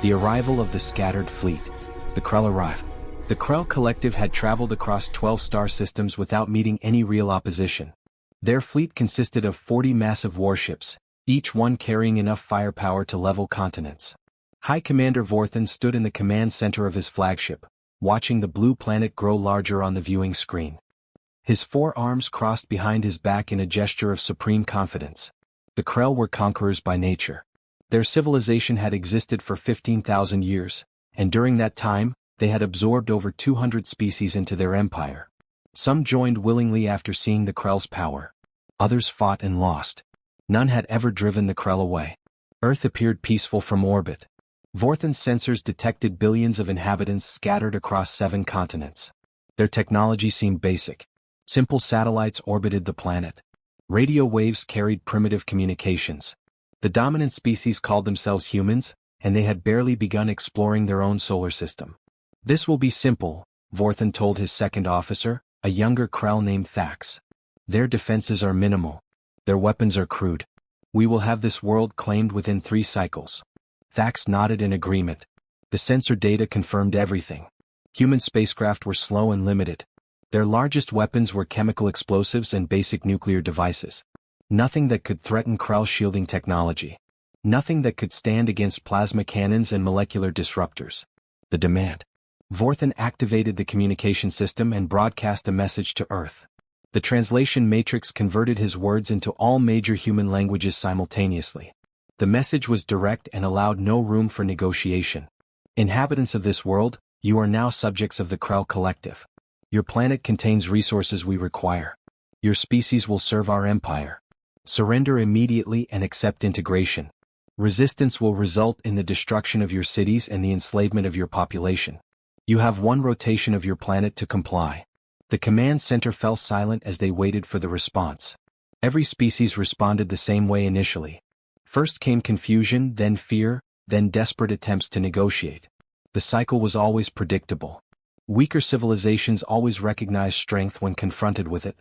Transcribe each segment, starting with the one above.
The arrival of the scattered fleet. The Krell arrived. The Krell collective had traveled across 12 star systems without meeting any real opposition. Their fleet consisted of 40 massive warships, each one carrying enough firepower to level continents. High Commander Vorthan stood in the command center of his flagship, watching the blue planet grow larger on the viewing screen. His 4 arms crossed behind his back in a gesture of supreme confidence. The Krell were conquerors by nature. Their civilization had existed for 15,000 years, and during that time, they had absorbed over 200 species into their empire. Some joined willingly after seeing the Krell's power. Others fought and lost. None had ever driven the Krell away. Earth appeared peaceful from orbit. Vorthan's sensors detected billions of inhabitants scattered across 7 continents. Their technology seemed basic. Simple satellites orbited the planet. Radio waves carried primitive communications. The dominant species called themselves humans, and they had barely begun exploring their own solar system. "This will be simple," Vorthan told his second officer, a younger Krell named Thax. "Their defenses are minimal. Their weapons are crude. We will have this world claimed within 3 cycles." Thax nodded in agreement. The sensor data confirmed everything. Human spacecraft were slow and limited. Their largest weapons were chemical explosives and basic nuclear devices. Nothing that could threaten Krell shielding technology. Nothing that could stand against plasma cannons and molecular disruptors. The demand. Vorthan activated the communication system and broadcast a message to Earth. The translation matrix converted his words into all major human languages simultaneously. The message was direct and allowed no room for negotiation. "Inhabitants of this world, you are now subjects of the Krell collective. Your planet contains resources we require. Your species will serve our empire. Surrender immediately and accept integration. Resistance will result in the destruction of your cities and the enslavement of your population. You have 1 rotation of your planet to comply." The command center fell silent as they waited for the response. Every species responded the same way initially. First came confusion, then fear, then desperate attempts to negotiate. The cycle was always predictable. Weaker civilizations always recognized strength when confronted with it.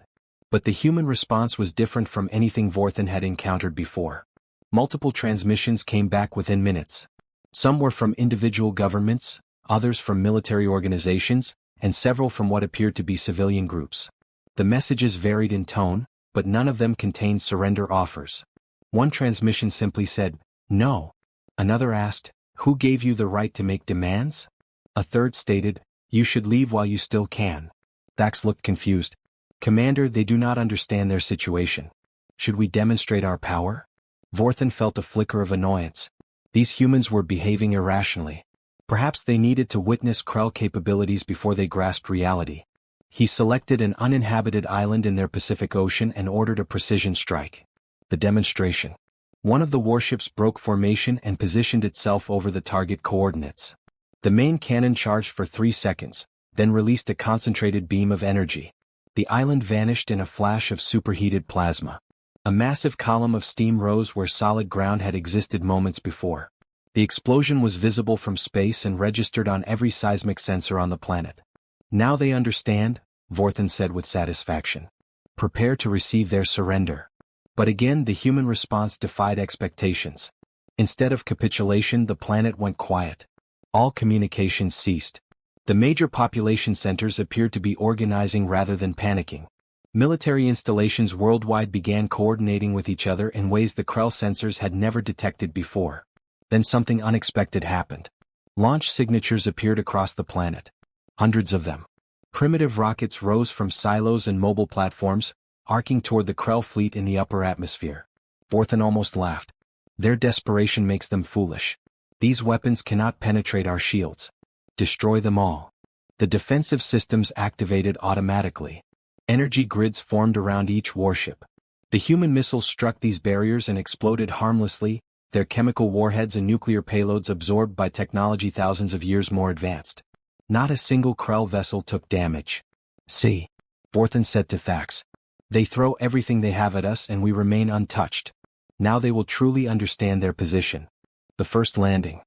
But the human response was different from anything Vorthan had encountered before. Multiple transmissions came back within minutes. Some were from individual governments, others from military organizations, and several from what appeared to be civilian groups. The messages varied in tone, but none of them contained surrender offers. One transmission simply said, "No." Another asked, "Who gave you the right to make demands?" A third stated, "You should leave while you still can." Thax looked confused. "Commander, they do not understand their situation. Should we demonstrate our power?" Vorthan felt a flicker of annoyance. These humans were behaving irrationally. Perhaps they needed to witness Krell capabilities before they grasped reality. He selected an uninhabited island in their Pacific Ocean and ordered a precision strike. The demonstration. One of the warships broke formation and positioned itself over the target coordinates. The main cannon charged for 3 seconds, then released a concentrated beam of energy. The island vanished in a flash of superheated plasma. A massive column of steam rose where solid ground had existed moments before. The explosion was visible from space and registered on every seismic sensor on the planet. "Now they understand," Vorthan said with satisfaction. "Prepare to receive their surrender." But again the human response defied expectations. Instead of capitulation, the planet went quiet. All communications ceased. The major population centers appeared to be organizing rather than panicking. Military installations worldwide began coordinating with each other in ways the Krell sensors had never detected before. Then something unexpected happened. Launch signatures appeared across the planet. Hundreds of them. Primitive rockets rose from silos and mobile platforms, arcing toward the Krell fleet in the upper atmosphere. Vorthan almost laughed. "Their desperation makes them foolish. These weapons cannot penetrate our shields. Destroy them all." The defensive systems activated automatically. Energy grids formed around each warship. The human missiles struck these barriers and exploded harmlessly, their chemical warheads and nuclear payloads absorbed by technology thousands of years more advanced. Not a single Krell vessel took damage. "See," Vorthan said to Thax. "They throw everything they have at us and we remain untouched. Now they will truly understand their position." The first landing.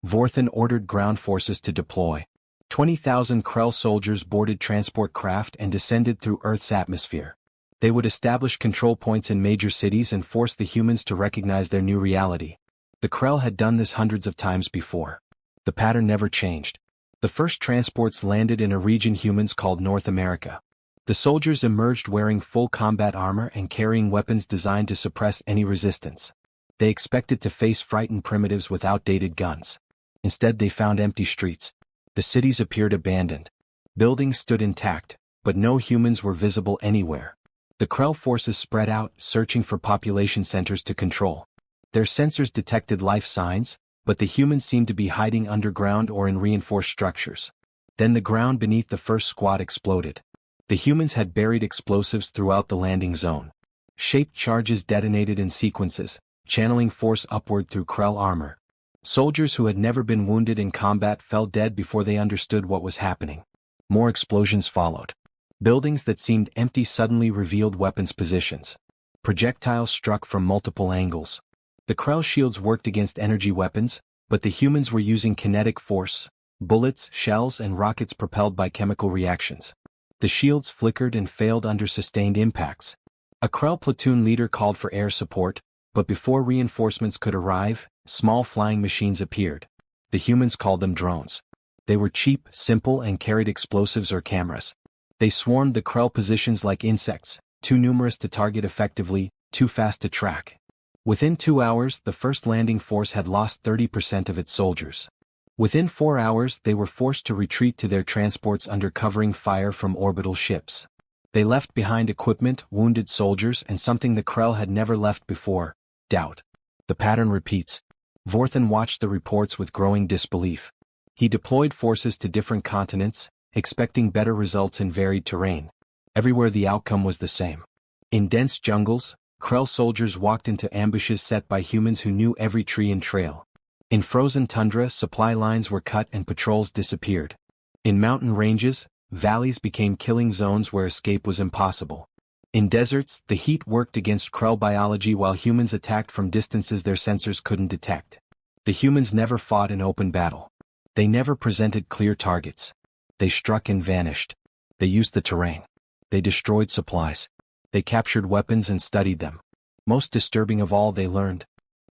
Vorthan ordered ground forces to deploy. 20,000 Krell soldiers boarded transport craft and descended through Earth's atmosphere. They would establish control points in major cities and force the humans to recognize their new reality. The Krell had done this hundreds of times before. The pattern never changed. The first transports landed in a region humans called North America. The soldiers emerged wearing full combat armor and carrying weapons designed to suppress any resistance. They expected to face frightened primitives with outdated guns. Instead, they found empty streets. The cities appeared abandoned. Buildings stood intact, but no humans were visible anywhere. The Krell forces spread out, searching for population centers to control. Their sensors detected life signs, but the humans seemed to be hiding underground or in reinforced structures. Then the ground beneath the first squad exploded. The humans had buried explosives throughout the landing zone. Shaped charges detonated in sequences, channeling force upward through Krell armor. Soldiers who had never been wounded in combat fell dead before they understood what was happening. More explosions followed. Buildings that seemed empty suddenly revealed weapons positions. Projectiles struck from multiple angles. The Krell shields worked against energy weapons, but the humans were using kinetic force, bullets, shells, and rockets propelled by chemical reactions. The shields flickered and failed under sustained impacts. A Krell platoon leader called for air support, but before reinforcements could arrive, small flying machines appeared. The humans called them drones. They were cheap, simple, and carried explosives or cameras. They swarmed the Krell positions like insects, too numerous to target effectively, too fast to track. Within 2 hours, the first landing force had lost 30% of its soldiers. Within 4 hours, they were forced to retreat to their transports under covering fire from orbital ships. They left behind equipment, wounded soldiers, and something the Krell had never left before: doubt. The pattern repeats. Vorthan watched the reports with growing disbelief. He deployed forces to different continents, expecting better results in varied terrain. Everywhere the outcome was the same. In dense jungles, Krell soldiers walked into ambushes set by humans who knew every tree and trail. In frozen tundra, supply lines were cut and patrols disappeared. In mountain ranges, valleys became killing zones where escape was impossible. In deserts, the heat worked against Krell biology while humans attacked from distances their sensors couldn't detect. The humans never fought in open battle. They never presented clear targets. They struck and vanished. They used the terrain. They destroyed supplies. They captured weapons and studied them. Most disturbing of all, they learned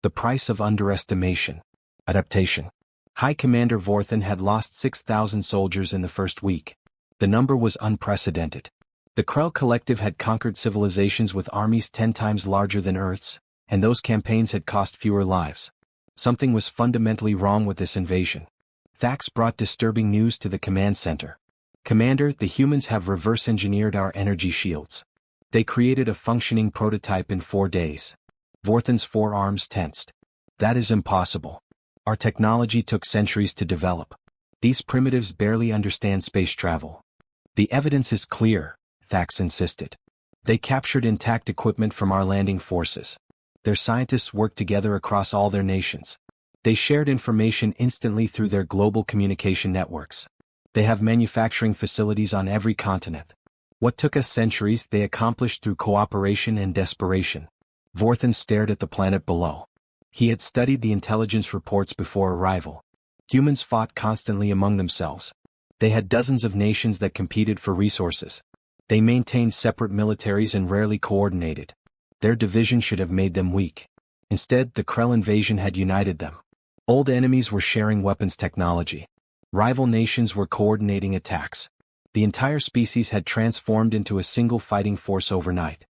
the price of underestimation. Adaptation. High Commander Vorthan had lost 6,000 soldiers in the first week. The number was unprecedented. The Krell Collective had conquered civilizations with armies 10 times larger than Earth's, and those campaigns had cost fewer lives. Something was fundamentally wrong with this invasion. Thax brought disturbing news to the command center. Commander, the humans have reverse-engineered our energy shields. They created a functioning prototype in 4 days. Vorthan's forearms tensed. That is impossible. Our technology took centuries to develop. These primitives barely understand space travel. The evidence is clear, Thax insisted. They captured intact equipment from our landing forces. Their scientists worked together across all their nations. They shared information instantly through their global communication networks. They have manufacturing facilities on every continent. What took us centuries, they accomplished through cooperation and desperation. Vorthan stared at the planet below. He had studied the intelligence reports before arrival. Humans fought constantly among themselves. They had dozens of nations that competed for resources. They maintained separate militaries and rarely coordinated. Their division should have made them weak. Instead, the Krell invasion had united them. Old enemies were sharing weapons technology. Rival nations were coordinating attacks. The entire species had transformed into a single fighting force overnight.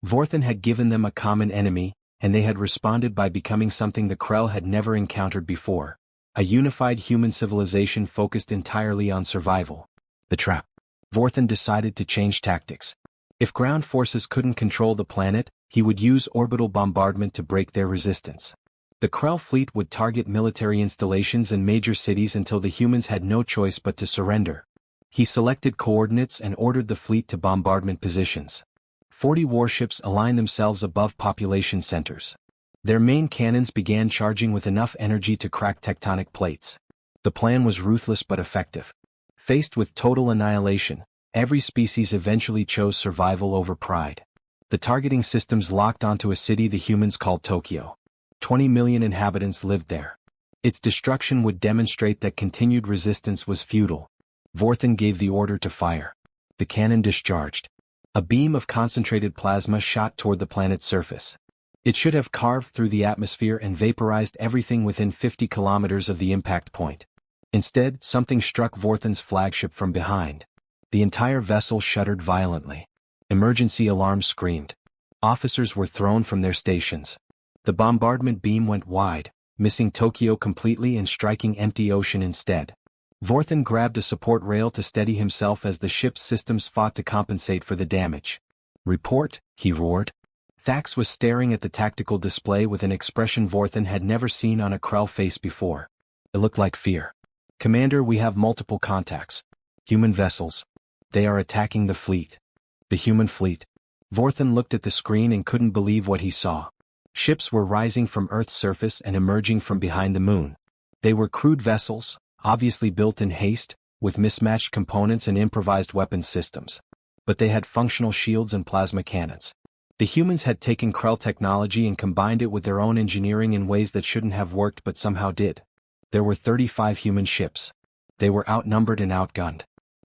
Vorthan had given them a common enemy, and they had responded by becoming something the Krell had never encountered before: a unified human civilization focused entirely on survival. The trap. Vorthan decided to change tactics. If ground forces couldn't control the planet, he would use orbital bombardment to break their resistance. The Krell fleet would target military installations and major cities until the humans had no choice but to surrender. He selected coordinates and ordered the fleet to bombardment positions. 40 warships aligned themselves above population centers. Their main cannons began charging with enough energy to crack tectonic plates. The plan was ruthless but effective. Faced with total annihilation, every species eventually chose survival over pride. The targeting systems locked onto a city the humans called Tokyo. 20 million inhabitants lived there. Its destruction would demonstrate that continued resistance was futile. Vorthan gave the order to fire. The cannon discharged. A beam of concentrated plasma shot toward the planet's surface. It should have carved through the atmosphere and vaporized everything within 50 kilometers of the impact point. Instead, something struck Vorthen's flagship from behind. The entire vessel shuddered violently. Emergency alarms screamed. Officers were thrown from their stations. The bombardment beam went wide, missing Tokyo completely and striking empty ocean instead. Vorthen grabbed a support rail to steady himself as the ship's systems fought to compensate for the damage. "Report," he roared. Thax was staring at the tactical display with an expression Vorthen had never seen on a Krell face before. It looked like fear. "Commander, we have multiple contacts. Human vessels. They are attacking the fleet." The human fleet. Vorthen looked at the screen and couldn't believe what he saw. Ships were rising from Earth's surface and emerging from behind the moon. They were crude vessels, obviously built in haste, with mismatched components and improvised weapons systems. But they had functional shields and plasma cannons. The humans had taken Krell technology and combined it with their own engineering in ways that shouldn't have worked but somehow did. There were 35 human ships. They were outnumbered and outgunned.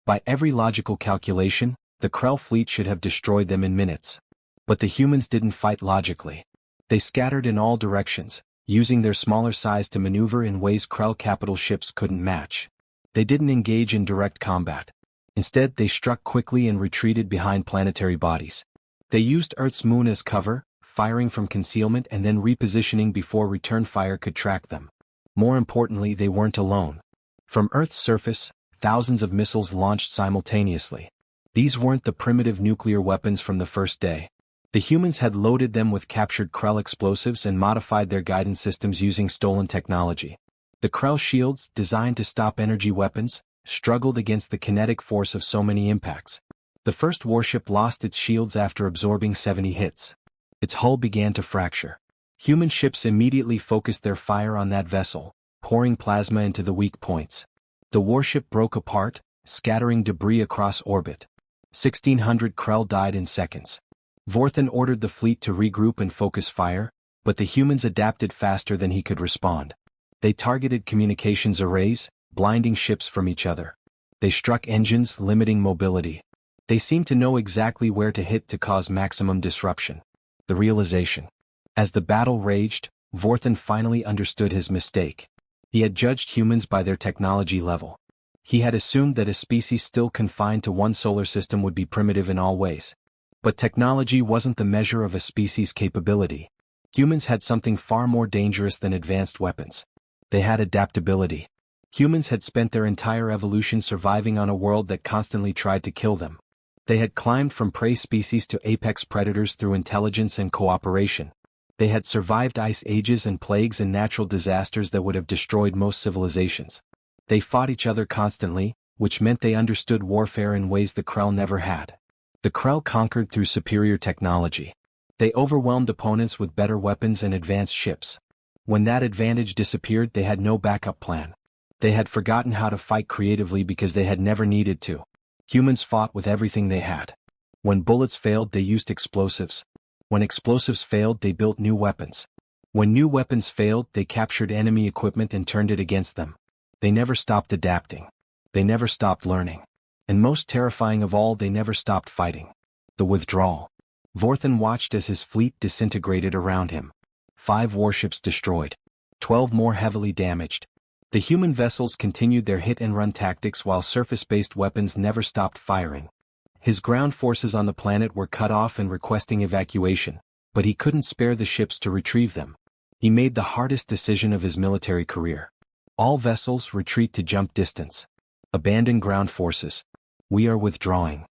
By every logical calculation, the Krell fleet should have destroyed them in minutes. But the humans didn't fight logically. They scattered in all directions, using their smaller size to maneuver in ways Krell capital ships couldn't match. They didn't engage in direct combat. Instead, they struck quickly and retreated behind planetary bodies. They used Earth's moon as cover, firing from concealment and then repositioning before return fire could track them. More importantly, they weren't alone. From Earth's surface, thousands of missiles launched simultaneously. These weren't the primitive nuclear weapons from the first day. The humans had loaded them with captured Krell explosives and modified their guidance systems using stolen technology. The Krell shields, designed to stop energy weapons, struggled against the kinetic force of so many impacts. The first warship lost its shields after absorbing 70 hits. Its hull began to fracture. Human ships immediately focused their fire on that vessel, pouring plasma into the weak points. The warship broke apart, scattering debris across orbit. 1,600 Krell died in seconds. Vorthen ordered the fleet to regroup and focus fire, but the humans adapted faster than he could respond. They targeted communications arrays, blinding ships from each other. They struck engines, limiting mobility. They seemed to know exactly where to hit to cause maximum disruption. The realization. As the battle raged, Vorthen finally understood his mistake. He had judged humans by their technology level. He had assumed that a species still confined to one solar system would be primitive in all ways. But technology wasn't the measure of a species' capability. Humans had something far more dangerous than advanced weapons. They had adaptability. Humans had spent their entire evolution surviving on a world that constantly tried to kill them. They had climbed from prey species to apex predators through intelligence and cooperation. They had survived ice ages and plagues and natural disasters that would have destroyed most civilizations. They fought each other constantly, which meant they understood warfare in ways the Krell never had. The Krell conquered through superior technology. They overwhelmed opponents with better weapons and advanced ships. When that advantage disappeared, they had no backup plan. They had forgotten how to fight creatively because they had never needed to. Humans fought with everything they had. When bullets failed, they used explosives. When explosives failed, they built new weapons. When new weapons failed, they captured enemy equipment and turned it against them. They never stopped adapting. They never stopped learning. And most terrifying of all, they never stopped fighting. The withdrawal. Vorthen watched as his fleet disintegrated around him. 5 warships destroyed. 12 more heavily damaged. The human vessels continued their hit-and-run tactics while surface-based weapons never stopped firing. His ground forces on the planet were cut off and requesting evacuation, but he couldn't spare the ships to retrieve them. He made the hardest decision of his military career. All vessels retreat to jump distance. Abandon ground forces. We are withdrawing.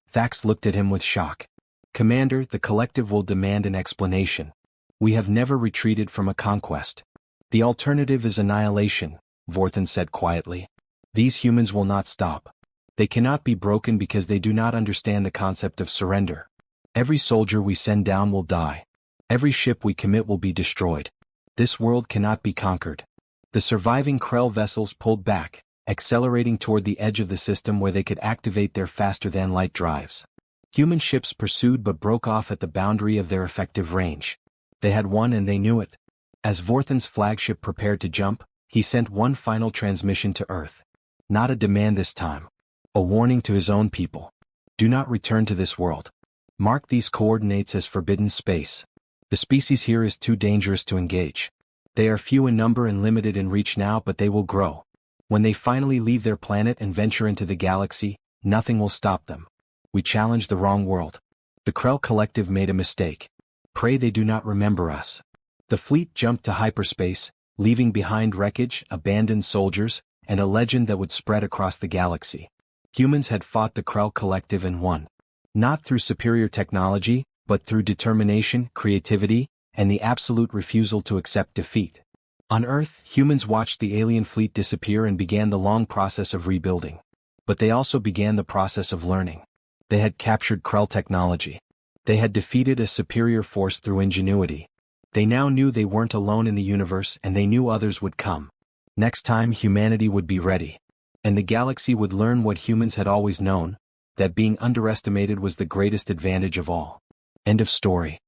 Thax looked at him with shock. Commander, the collective will demand an explanation. We have never retreated from a conquest. The alternative is annihilation, Vorthen said quietly. These humans will not stop. They cannot be broken because they do not understand the concept of surrender. Every soldier we send down will die. Every ship we commit will be destroyed. This world cannot be conquered. The surviving Krell vessels pulled back, accelerating toward the edge of the system where they could activate their faster-than-light drives. Human ships pursued but broke off at the boundary of their effective range. They had won and they knew it. As Vorthen's flagship prepared to jump, he sent one final transmission to Earth. Not a demand this time. A warning to his own people. Do not return to this world. Mark these coordinates as forbidden space. The species here is too dangerous to engage. They are few in number and limited in reach now, but they will grow. When they finally leave their planet and venture into the galaxy, nothing will stop them. We challenged the wrong world. The Krell Collective made a mistake. Pray they do not remember us. The fleet jumped to hyperspace, leaving behind wreckage, abandoned soldiers, and a legend that would spread across the galaxy. Humans had fought the Krell Collective and won. Not through superior technology, but through determination, creativity, and the absolute refusal to accept defeat. On Earth, humans watched the alien fleet disappear and began the long process of rebuilding. But they also began the process of learning. They had captured Krell technology. They had defeated a superior force through ingenuity. They now knew they weren't alone in the universe, and they knew others would come. Next time humanity would be ready. And the galaxy would learn what humans had always known, that being underestimated was the greatest advantage of all. End of story.